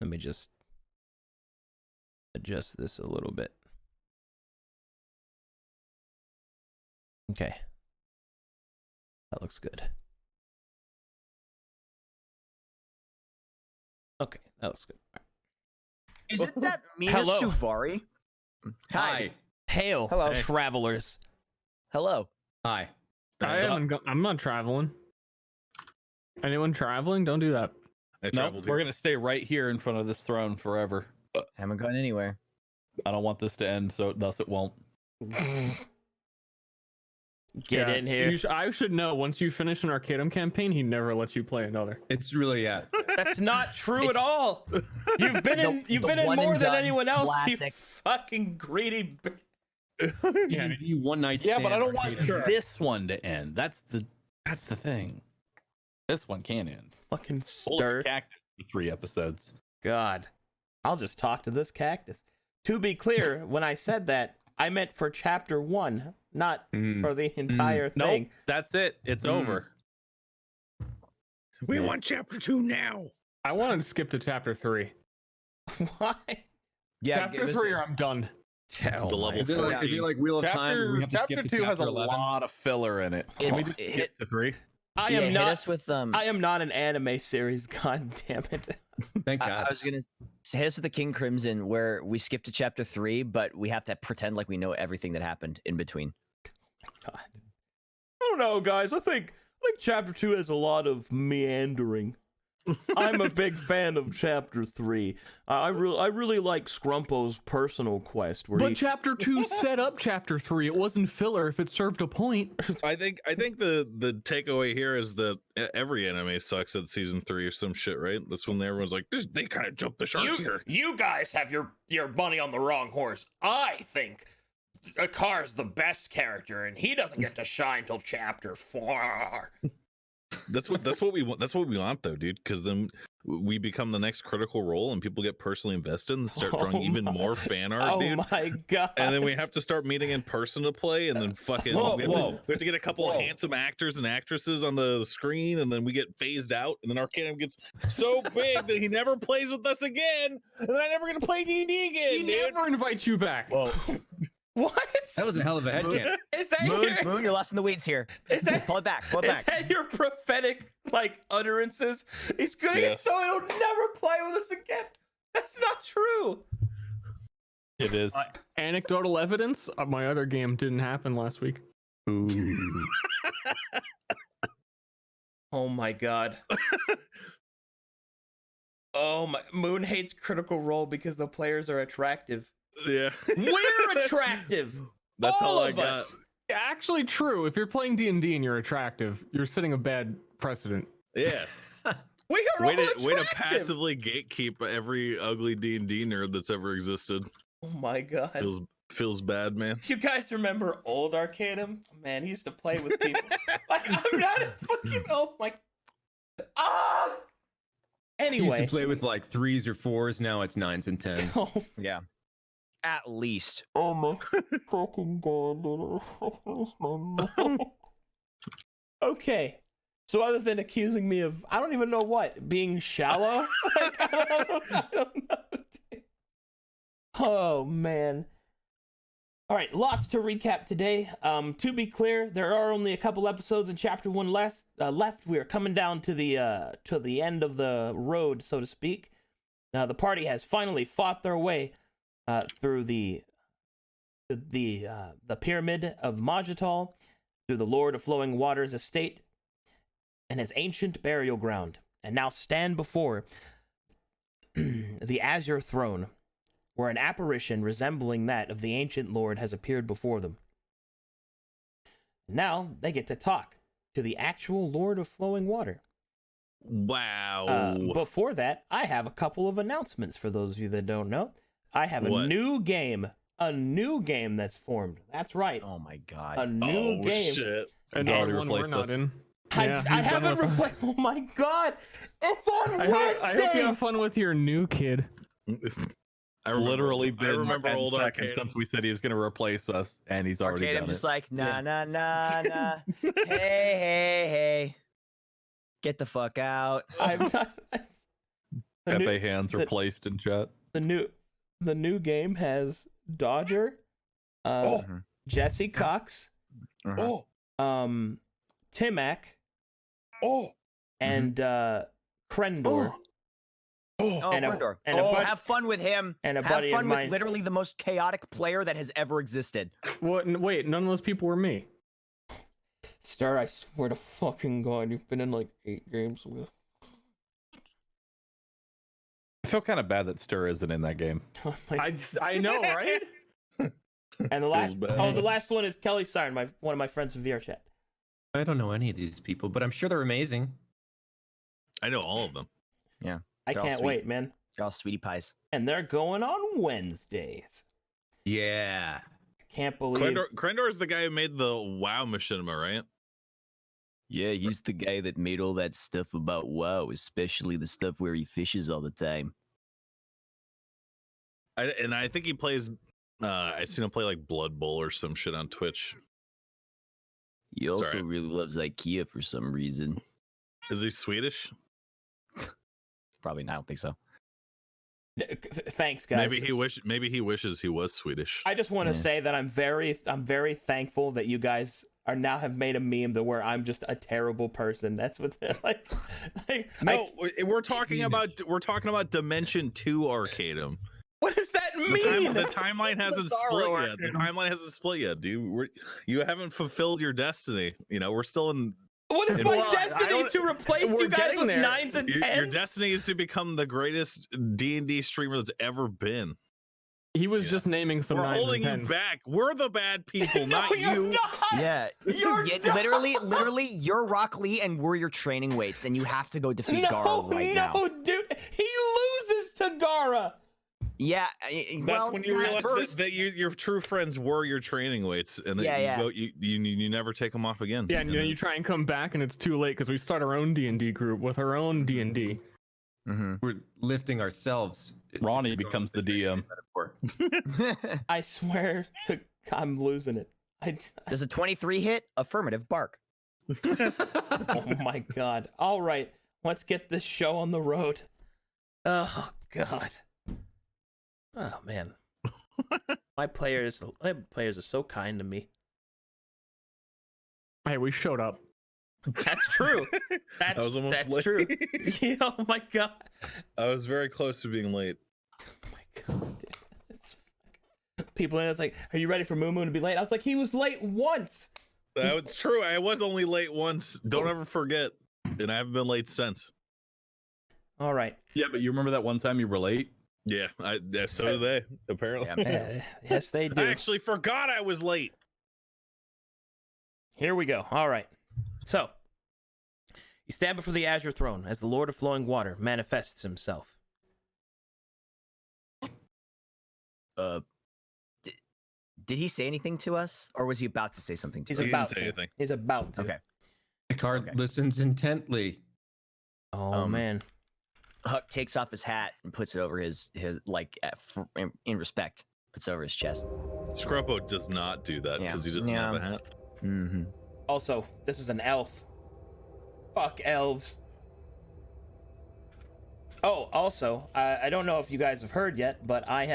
Let me just adjust this a little bit. Okay. That looks good. Okay, that looks good. Isn't that Mina Hello. Suvari? Hi. Hail, Hello. travelers. Hello. Hi. I'm not traveling. Anyone traveling? Don't do that. I No, traveled we're here. gonna stay right here in front of this throne forever. Haven't gone anywhere. I don't want this to end, so thus it won't. Get Yeah, in here. I should know. Once you finish an Arcadum campaign, he never lets you play another. It's really That's not true at It's- all. You've been in. You've the been in one more and than done anyone else. You classic. fucking greedy. yeah. You one night Yeah, stand. but I don't want Arcade. this one to end. That's the thing. This one can end. Fucking Hold stir. the cactus for 3 episodes. God, I'll just talk to this cactus. To be clear, when I said that, I meant for chapter 1, not for the entire thing. Nope, that's it. It's Mm. over. We want chapter 2 now. I wanted to skip to chapter 3. Why? Yeah, Chapter 3, or I'm done. The level Is it like 14. Wheel of Time? We have to Chapter skip to 2 has a 11? lot of filler in it. Can we just It- skip to 3? I yeah, am hit not. us with I am not an anime series. God damn it. Thank I God. was gonna hit us with the King Crimson, where we skip to chapter 3, but we have to pretend like we know everything that happened in between. God. I don't know, guys. I think chapter 2 has a lot of meandering. I'm a big fan of chapter 3. I really like Scrumpo's personal quest where But he chapter 2 set up chapter 3. It wasn't filler if it served a point. I think the takeaway here is that every anime sucks at season 3 or some shit, right? That's when everyone's like, they kind of jumped the shark here. You guys have your money on the wrong horse. I think Akar's the best character, and he doesn't get to shine till chapter 4. That's what we want. That's what we want, though, dude. Because then we become the next Critical Role, and people get personally invested and start drawing even more fan art, Oh dude. my god! And then we have to start meeting in person to play, and then fucking Whoa, we, have whoa. To, we have to get a couple of Whoa. handsome actors and actresses on the screen, and then we get phased out, and then Arcanum gets so big that he never plays with us again, and then I never get to play D&D again, He dude. never invites you back. Well, What? That was a hell of a headcanon. Is that Moon, you're lost in the weeds here. Is that- Pull it back. Pull it Is back. that your prophetic utterances? He's gonna get Yes. so he'll never play with us again. That's not true. it is. Anecdotal evidence. My other game didn't happen last week. Ooh. Oh my god. Oh my! Moon hates Critical Role because the players are attractive. Yeah, We're attractive. That's all I of got. us. Actually, true. If you're playing D&D and you're attractive, you're setting a bad precedent. Yeah. We are Way all to attractive. passively gatekeep every ugly D&D nerd that's ever existed. Oh my god! Feels bad, man. Do you guys remember old Arcadum? Man, he used to play with people. Like, I'm not a fucking. Oh my. Ah. He used to Anyway. play with like 3s or 4s. Now it's 9s and 10s. Oh, Yeah. At least. oh my fucking god. Okay. So other than accusing me of, I don't even know what, being shallow? Like, I don't know. Dude. Oh, man. All right, lots to recap today. To be clear, there are only a couple episodes in Chapter 1 left. We are coming down to the end of the road, so to speak. Now, the party has finally fought their way through the pyramid of Majatal, through the Lord of Flowing Waters estate, and his ancient burial ground, and now stand before the Azure throne, where an apparition resembling that of the ancient lord has appeared before them. Now they get to talk to the actual Lord of Flowing Water. Wow. Before that, I have a couple of announcements for those of you that don't know. I have a What? new game that's formed. That's right, Oh my a god. new game. Shit. And He's already one we're replaced not us. in. I Yeah, he's haven't done with- replaced. Oh my god, it's on I Wednesdays. hope you have fun with your new kid. I remember, Literally I been remember 10 old seconds Arcade. since we said he was going to replace us, and he's already Arcade, done I'm just it. like, nah, nah, nah, nah. Hey. Get the fuck out. I'm not. The new, Pepe hands are the- placed in chat. the new game has Dodger, Mhm. Jesse Cox, Uh-huh. Timac, Oh, and Krendor. Oh, and a- Krendor. and a Oh, bud- have fun with him. and a Have buddy of fun with mine. literally the most chaotic player that has ever existed. What? Wait, none of those people were me. Star, I swear to fucking God, you've been in like 8 games with. I feel kind of bad that Stir isn't in that game. I know, right? And the last, bad. the last one is Kelly Siren, one of my friends from VR chat. I don't know any of these people, but I'm sure they're amazing. I know all of them. I They're all can't sweet. wait, man. They're all sweetie pies. And they're going on Wednesdays. Yeah. Can't believe. Krendor is the guy who made the WoW machinima, right? Yeah, he's the guy that made all that stuff about WoW, especially the stuff where he fishes all the time. I think he plays. I seen him play like Blood Bowl or some shit on Twitch. He also Sorry. really loves IKEA for some reason. Is he Swedish? Probably not. I don't think so. Thanks, guys. Maybe he wishes he was Swedish. I just want to Yeah. say that I'm very thankful that you guys are now have made a meme to where I'm just a terrible person. That's what like No, we're talking about Dimension 2 Arcadum. what does that The, mean? the timeline hasn't split Bizarro yet. The Arcadum. timeline hasn't split yet, dude. You haven't fulfilled your destiny. You know, we're still in. What is Well, my I destiny don't- to replace we're you guys getting with there. 9s and 10s? Your destiny is to become the greatest D&D streamer that's ever been. He was just naming some We're 9s holding you and 10s. back. We're the bad people, No, not you're you. not! Yeah. You're Yeah, not! literally, you're Rock Lee and we're your training weights, and you have to go defeat Gara No, right no, now. dude. He loses to Gara. Yeah. That's well, when you at realize first- that your true friends were your training weights, and that Yeah, you never take them off again. Yeah, and then you try and come back, and it's too late because we start our own D&D group with our own D&D. Mhm. We're lifting ourselves. Ronnie If you're becomes going the with DM. metaphor. I swear to I'm losing it. Does a 23 hit? Affirmative, bark. Oh my god. All right. Let's get this show on the road. Oh god. Oh man. my players are so kind to me. Hey, we showed up. That's true. That's, I was almost that's late. true. Yeah, oh my god. I was very close to being late. Oh my god. Dude. People in it's like, are you ready for Moo Moo to be late? I was like, he was late once. That's true. I was only late once. Don't ever forget. And I haven't been late since. All right. Yeah, but you remember that one time you were late? Yeah, so do they, apparently. Yes, they do. I actually forgot I was late. Here we go. All right. So, you stand before the Azure throne as the Lord of Flowing Water manifests himself. Did he say anything to us, or was he about to say something to He's us? He about didn't say to. anything. He's about to. Okay. Picard Okay. listens intently. Oh man. Huck takes off his hat and puts it over his like in respect. Puts it over his chest. Scruppo does not do that Yeah. because he doesn't have a hat. Mm-hmm. Also, this is an elf. Fuck elves. Oh, also, I don't know if you guys have heard yet, but I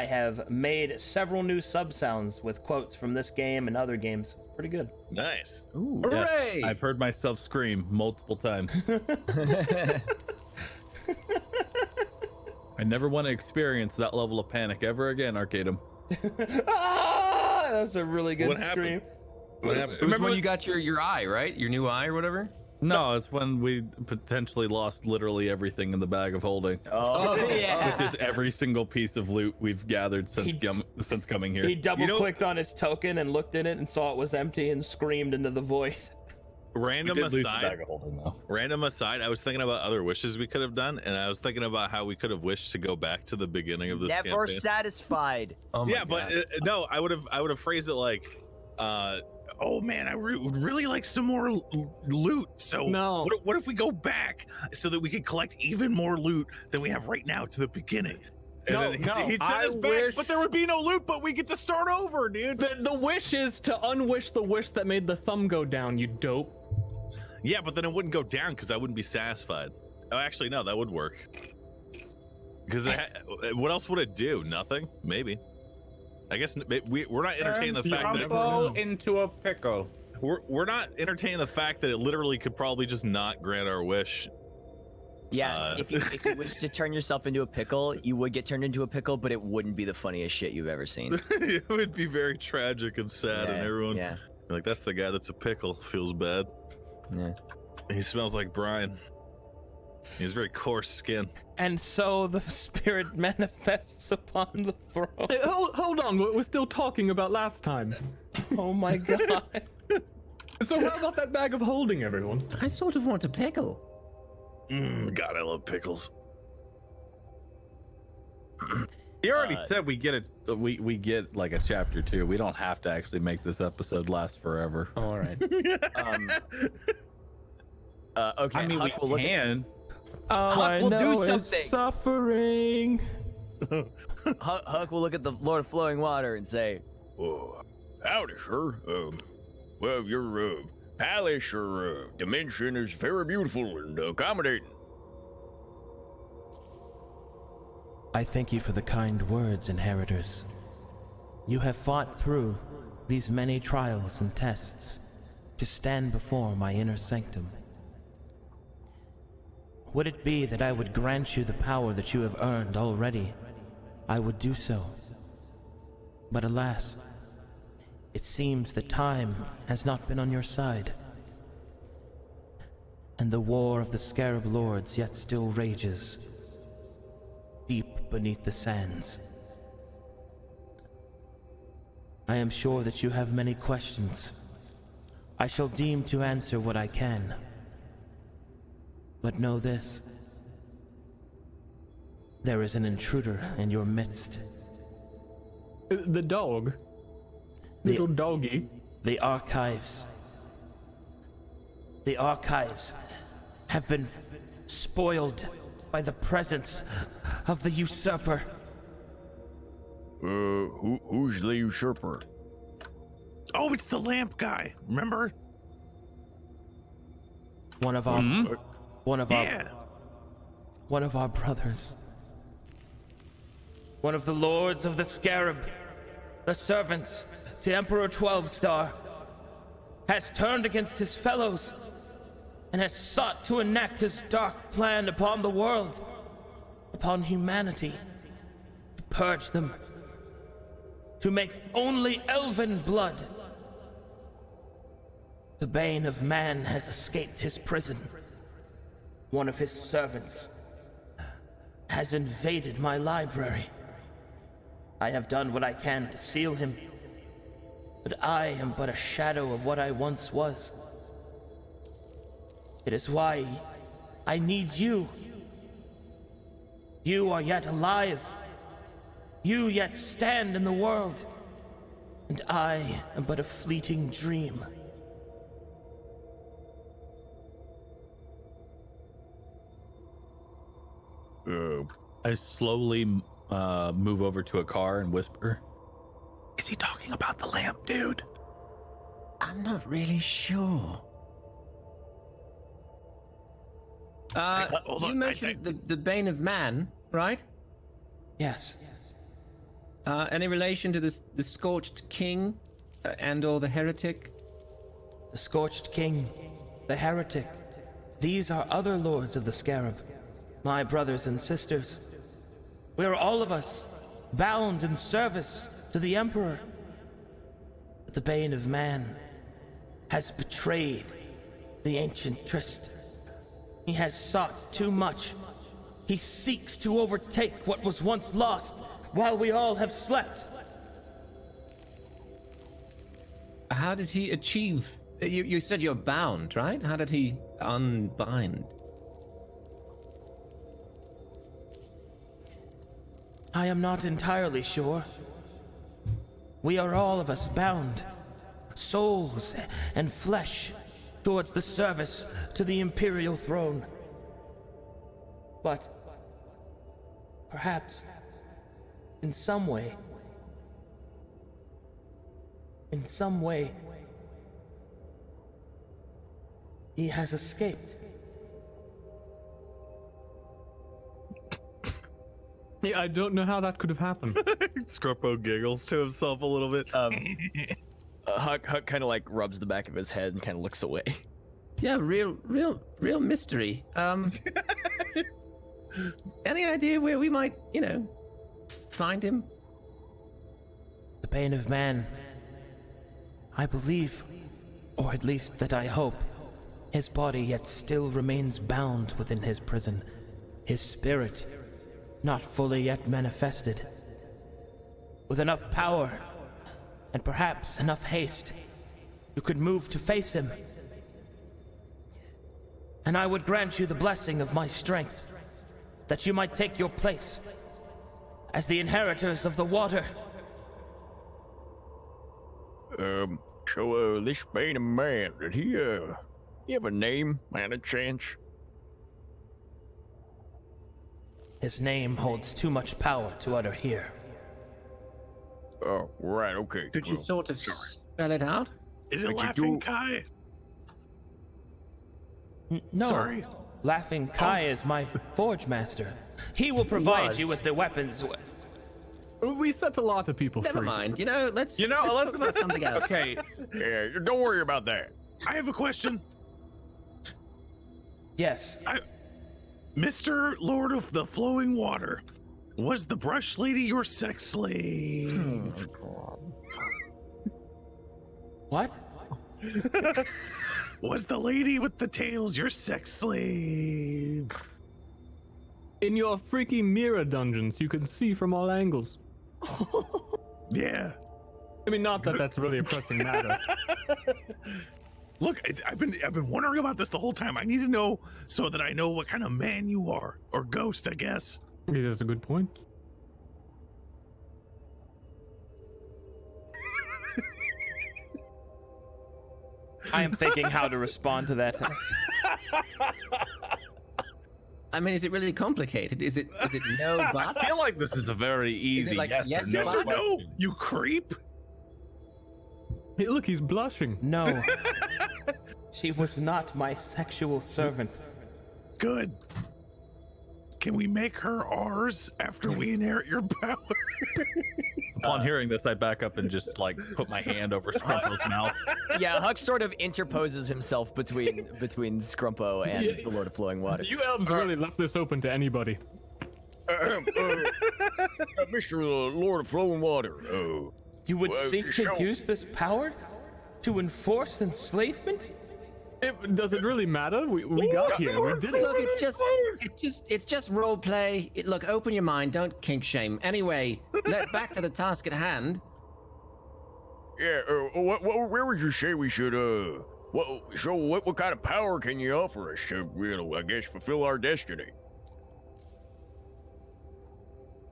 have made several new sub sounds with quotes from this game and other games. Pretty good. Nice. Ooh. Yes, Hooray! I've heard myself scream multiple times. I never want to experience that level of panic ever again, Arcadum. Ah, that's a really good What happened? scream. What happened? It was when Remember you got your eye, right? Your new eye or whatever? No, it's when we potentially lost literally everything in the bag of holding. Oh, yeah. Which is every single piece of loot we've gathered since since coming here. He double clicked on his token and looked in it and saw it was empty and screamed into the void. We Random did lose the aside, bag of holding though. random aside, I was thinking about other wishes we could have done, and I was thinking about how we could have wished to go back to the beginning of this Never campaign. satisfied. Oh my Yeah, but God. no, I would have phrased it like, oh man, I would really like some more loot. So No. what if we go back so that we can collect even more loot than we have right now to the beginning? And No, then no, he'd send I us back, wish- but there would be no loot. But we get to start over, dude. The wish is to unwish the wish that made the thumb go down, you dope. Yeah, but then it wouldn't go down because I wouldn't be satisfied. Oh, actually, no, that would work. Because what else would it do? Nothing? Maybe. I guess we're not entertaining the fact that Jumbo into a pickle. we're not entertaining the fact that it literally could probably just not grant our wish. Yeah, if you wish to turn yourself into a pickle, you would get turned into a pickle, but it wouldn't be the funniest shit you've ever seen. It would be very tragic and sad, and everyone Yeah. like, that's the guy that's a pickle. Feels bad. Yeah. He smells like brine. He has very coarse skin. And so the spirit manifests upon the throne. Hey, hold on, we're still talking about last time. Oh my god. So how about that bag of holding, everyone? I sort of want a pickle. God, I love pickles. He already said we get we get like a chapter 2. We don't have to actually make this episode last forever. All right. Okay. I mean, Huck will we look at- can. All Huck I will do know is something. suffering. Huck will look at the Lord of Flowing Water and say, Oh, howdy, sir. Well, your palace or dimension is very beautiful and accommodating. I thank you for the kind words, inheritors. You have fought through these many trials and tests to stand before my inner sanctum. Would it be that I would grant you the power that you have earned already, I would do so. But alas, it seems that time has not been on your side, and the war of the Scarab Lords yet still rages deep beneath the sands. I am sure that you have many questions. I shall deem to answer what I can. But know this. There is an intruder in your midst. The dog. Little doggy. The archives. The archives have been spoiled by the presence of the usurper. Who's the usurper? Oh, it's the lamp guy. Remember? One of our one of our brothers. One of the lords of the Scarab, the servants to Emperor 12-Star, has turned against his fellows and has sought to enact his dark plan upon the world, upon humanity, to purge them, to make only elven blood. The bane of man has escaped his prison. One of his servants has invaded my library. I have done what I can to seal him, but I am but a shadow of what I once was. It is why I need you. You are yet alive. You yet stand in the world, and I am but a fleeting dream. I slowly move over to a car and whisper, "Is he talking about the lamp, dude?" I'm not really sure. hold You on, mentioned the Bane of Man, right? Yes. Any relation to the Scorched King and/or the Heretic? The Scorched King, the Heretic. These are other lords of the Scarab, my brothers and sisters. We are all of us bound in service to the Emperor. But the Bane of Man has betrayed the ancient tryst. He has sought too much. He seeks to overtake what was once lost while we all have slept. How did he achieve? You said you're bound, right? How did he unbind? I am not entirely sure. We are all of us bound, souls and flesh, towards the service to the Imperial throne. But perhaps, in some way, he has escaped. Yeah, I don't know how that could have happened. Scrumpo giggles to himself a little bit. Huck kind of like rubs the back of his head and kind of looks away. Yeah, real mystery. Any idea where we might, find him? The bane of man. I believe, or at least that I hope, his body yet still remains bound within his prison. His spirit, not fully yet manifested. With enough power, and perhaps enough haste, you could move to face him. And I would grant you the blessing of my strength, that you might take your place as the inheritors of the water. So this Bane of Man, did he have a name, man, a chance? His name holds too much power to utter here. Oh, right, okay. Could you well, sort of sorry. spell it out? Is it But you Laughing do- Kai? No, Sorry. Laughing Kai is my forge master. He will provide you was. with the weapons. We set a lot of people Never free. mind. Let's You know, let's let's- talk about something else. Okay, Yeah, don't worry about that. I have a question. Yes, Mr. Lord of the Flowing Water, was the brush lady your sex slave? what? Was the lady with the tails your sex slave? In your freaky mirror dungeons, you can see from all angles. Yeah. I mean, not that that's really a pressing matter. Look, I've been wondering about this the whole time. I need to know so that I know what kind of man you are, or ghost, I guess. That's a good point. I am thinking how to respond to that. I mean, is it really complicated? Is it no but? I feel like this is a very easy like yes, yes, or no. Yes or no? question. You creep. Hey, look, he's blushing. No. She was not my sexual servant. Good. Can we make her ours after we inherit your power? Upon hearing this, I back up and just like put my hand over Scrumpo's mouth. Yeah, Huck sort of interposes himself between Scrumpo and Yeah. the Lord of Flowing Water. You elves really left this open to anybody. Mr. Lord of Flowing Water, You would Well, seek to show- use this power to enforce enslavement? Does it really matter? We got here. We did it. Look, it's just role play. Look, open your mind. Don't kink shame. Anyway, back to the task at hand. yeah, where would you say we should, what kind of power can you offer us to, I guess, fulfill our destiny?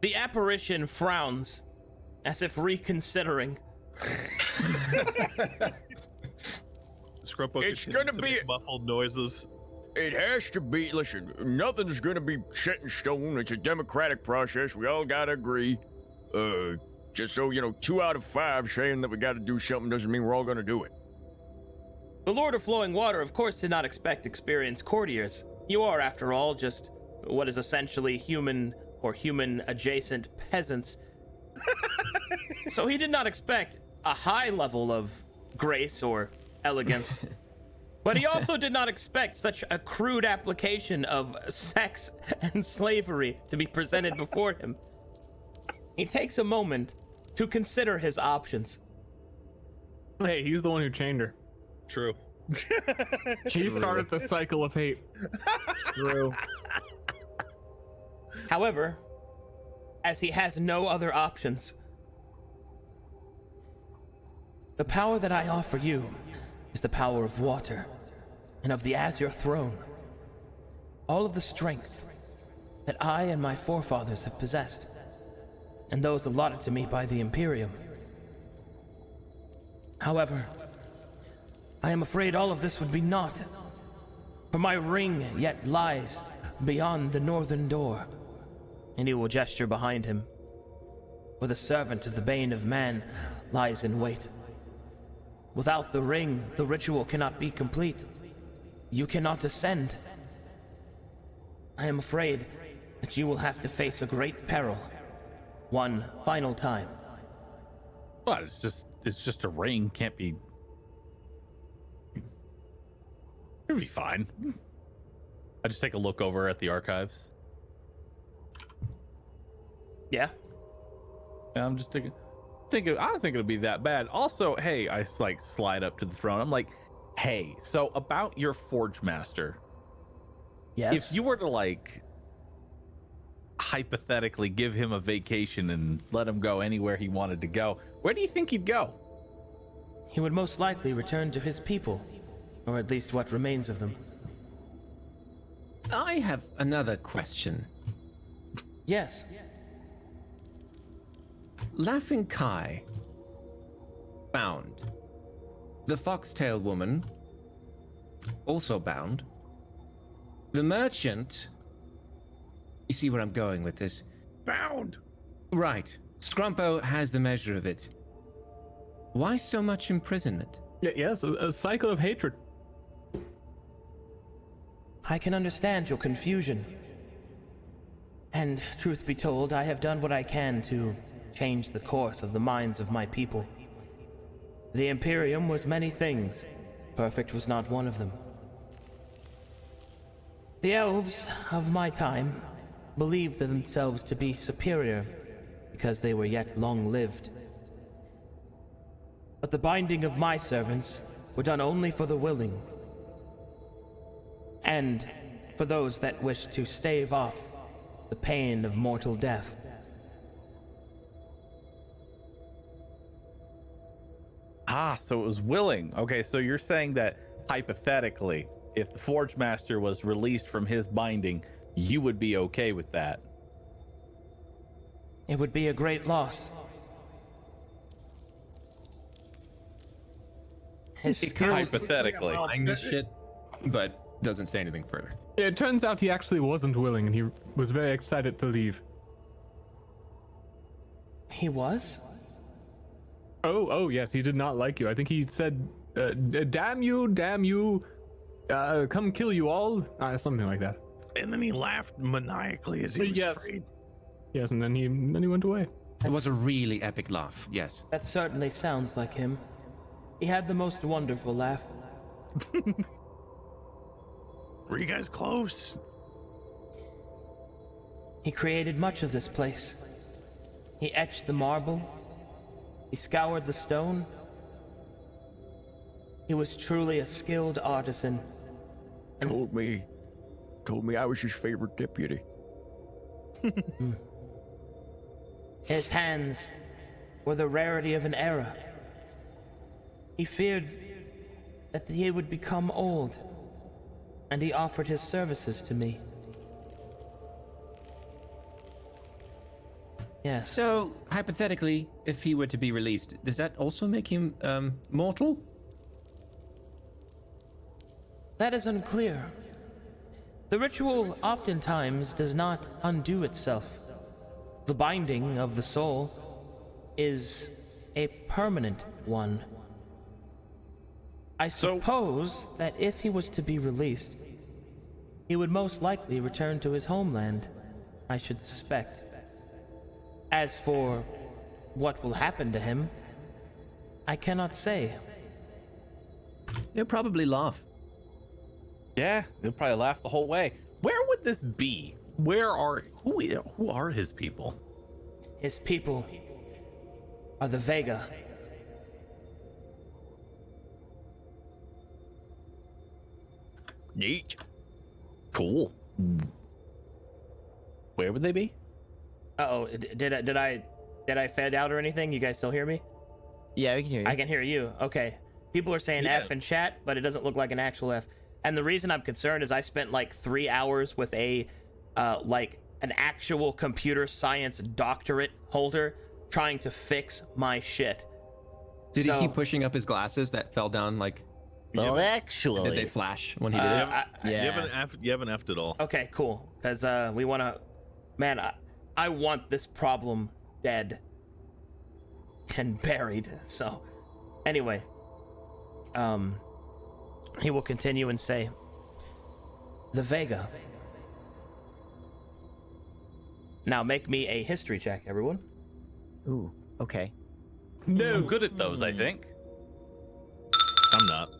The apparition frowns, as if reconsidering. Scrumpo It's continues gonna to be- make muffled noises. It has to be, listen, nothing's gonna be set in stone. It's a democratic process. We all gotta agree. Just so, 2 out of 5 saying that we gotta do something doesn't mean we're all gonna do it. The Lord of Flowing Water, of course, did not expect experienced courtiers. You are, after all, just what is essentially human or human-adjacent peasants. So he did not expect a high level of grace or elegance. But he also did not expect such a crude application of sex and slavery to be presented before him. He takes a moment to consider his options. Hey, he's the one who chained her. True. He started the cycle of hate. True. However, as he has no other options, the power that I offer you is the power of water and of the Azure Throne. All of the strength that I and my forefathers have possessed, and those allotted to me by the Imperium. However, I am afraid all of this would be naught, for my ring yet lies beyond the northern door. And he will gesture behind him, where the servant of the Bane of Man lies in wait. Without the ring, the ritual cannot be complete. You cannot ascend. I am afraid that you will have to face a great peril. One final time. But it's just a ring. Can't be. It'll be fine. I just take a look over at the archives. Yeah. And I'm just thinking, I don't think it'll be that bad. Also, hey, I like slide up to the throne. I'm like, hey, so about your Forge Master. Yes. If you were to like hypothetically give him a vacation and let him go anywhere he wanted to go, where do you think he'd go? He would most likely return to his people, or at least what remains of them. I have another question. Yes. Laughing Kai, bound. The Foxtail Woman, also bound. The merchant, you see where I'm going with this? Bound. Right. Scrumpo has the measure of it. Why so much imprisonment? Yes, a cycle of hatred. I can understand your confusion. And truth be told, I have done what I can to change the course of the minds of my people. The Imperium was many things. Perfect was not one of them. The elves of my time believed themselves to be superior because they were yet long-lived. But the binding of my servants were done only for the willing, and for those that wish to stave off the pain of mortal death. Ah, so it was willing. Okay, so you're saying that hypothetically, if the Forge Master was released from his binding, you would be okay with that. It would be a great loss. His skill, Hypothetically. Buying this shit, but doesn't say anything further. It turns out he actually wasn't willing, and he was very excited to leave. he was? Oh, yes, he did not like you. I think he said, damn you, come kill you all, something like that. And then he laughed maniacally as he was Yes. afraid. Yes, and then he went away. It was a really epic laugh, yes. That certainly sounds like him. He had the most wonderful laugh. Were you guys close? He created much of this place. He etched the marble. He scoured the stone. He was truly a skilled artisan. Told me I was his favorite deputy. His hands were the rarity of an era. He feared that he would become old, and he offered his services to me. Yes. So, hypothetically, if he were to be released, does that also make him mortal? That is unclear. The ritual oftentimes does not undo itself. The binding of the soul is a permanent one. I suppose that if he was to be released, he would most likely return to his homeland, I should suspect. As for what will happen to him, I cannot say. He'll probably laugh. Yeah, they'll probably laugh the whole way. Where would this be? Who are his people? His people are the Vega. Neat. Cool. Where would they be? Uh-oh, did I fade out or anything? You guys still hear me? Yeah, we can hear you. I can hear you. Okay. People are saying Yeah. F in chat, but it doesn't look like an actual F. And the reason I'm concerned is I spent like 3 hours with an actual computer science doctorate holder trying to fix my shit. Did So- he keep pushing up his glasses that fell down? Like, Well, did they actually, flash when he did You it? haven't, yeah. you haven't effed at all. Okay, cool. Because we want to... Man, I want this problem dead and buried. So, anyway. He will continue and say, The Vega Now make me a history check, everyone. Ooh, okay. No. I'm good at those, I think. I'm not.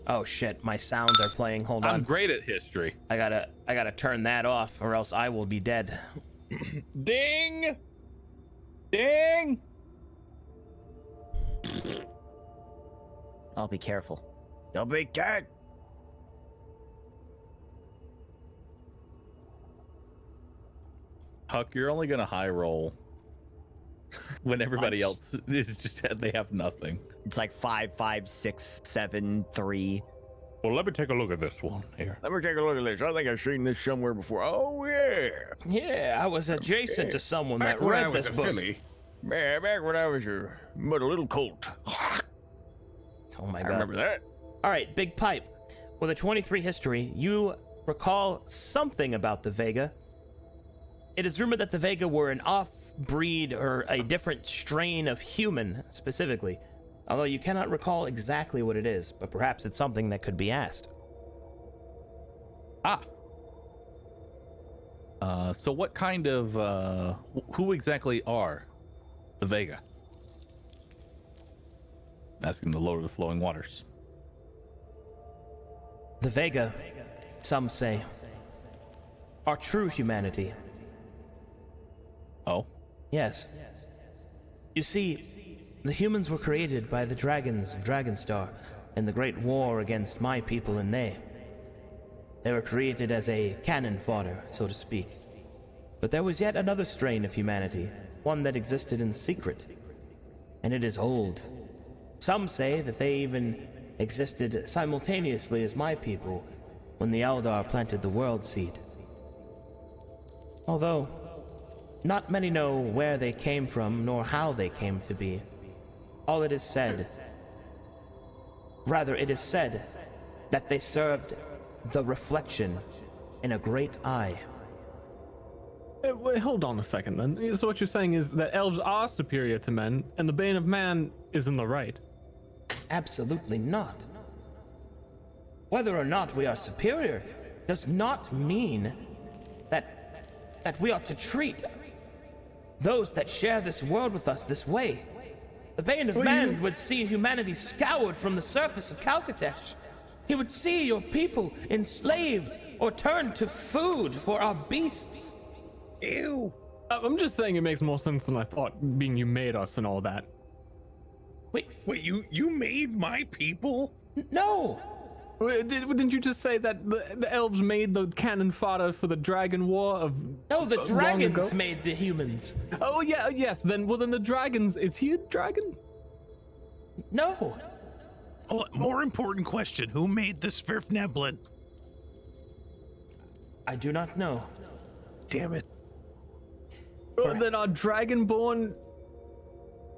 Oh shit, my sounds are playing. Hold I'm on. great at history. I gotta turn that off or else I will be dead. Ding! Ding! I'll be careful. Don't be dead. Huck, you're only gonna high roll when everybody else is just they have nothing. It's like 5, 5, 6, 7, 3. Well, let me take a look at this one here. Let me take a look at this. I think I've seen this somewhere before. Oh, yeah. Yeah, I was adjacent to someone that Back when I read was this a book. filly. Man, back when I was but a little colt. Oh my I god. remember that. All right, Big Pipe. With a 23 history, you recall something about the Vega. It is rumored that the Vega were an off-breed or a different strain of human, specifically. Although you cannot recall exactly what it is, but perhaps it's something that could be asked. So what kind of who exactly are the Vega? Asking the Lord of the Flowing Waters. The Vega, some say, are true humanity. Oh, Yes. You see, the humans were created by the dragons of Dragonstar in the great war against my people and they. They were created as a cannon fodder, so to speak. But there was yet another strain of humanity, one that existed in secret. And it is old. Some say that they even existed simultaneously as my people when the Eldar planted the World Seed. Although, not many know where they came from nor how they came to be. All it is said, rather it is said, that they served the reflection in a great eye. Wait, hold on a second then. So what you're saying is that elves are superior to men, and the Bane of Man is in the right. Absolutely not. Whether or not we are superior does not mean that we ought to treat those that share this world with us this way. The Bane of Man would see humanity scoured from the surface of Calcatesh. He would see your people enslaved or turned to food for our beasts. Ew. I'm just saying it makes more sense than I thought, being you made us and all that. Wait, Wait, you made my people? no! Didn't you just say that the elves made the cannon fodder for the dragon war of? No, the long dragons ago? made the humans. Oh yeah, yes. Then the dragons. Is he a dragon? No. Oh, more important question: who made the Svirfneblin? I do not know. Damn it! Then our dragonborn,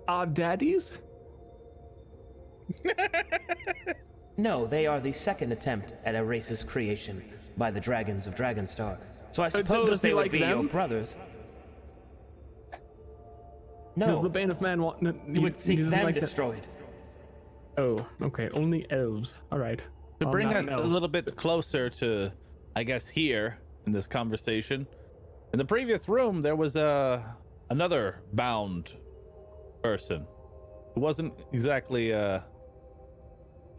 our daddies. No, they are the second attempt at a race's creation by the dragons of Dragonstar. So I suppose does he they would like be your them? brothers. Does No, the Bane of Man want? you would seek them that. destroyed. Oh, okay. Only elves. All right. to I'm bring not us an a elf. little bit closer to, I guess, here in this conversation. In the previous room, there was another bound person who wasn't exactly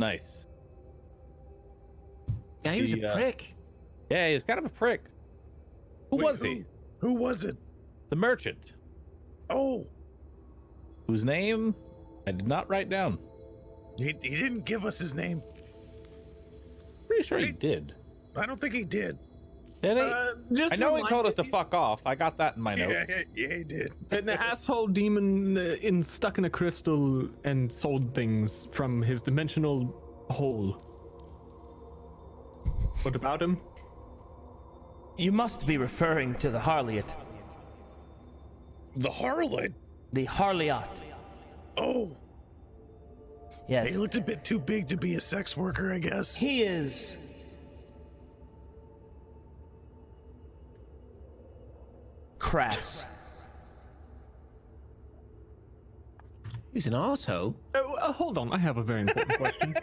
nice. Yeah, he was The, a prick. Yeah, he was kind of a prick. Who Wait, was he? Who was it? The merchant, Oh, whose name I did not write down. He didn't give us his name. Pretty sure he Right. did. I don't think he did. Did he? Just I know he remind told us to me- fuck off. I got that in my notes. Yeah, he did. An asshole demon stuck in a crystal and sold things from his dimensional hole. What about him? You must be referring to the Harliot. The harlot. The Harliot. Oh, Yes. He looked a bit too big to be a sex worker, I guess. He is crass. He's an asshole. Hold on, I have a very important question.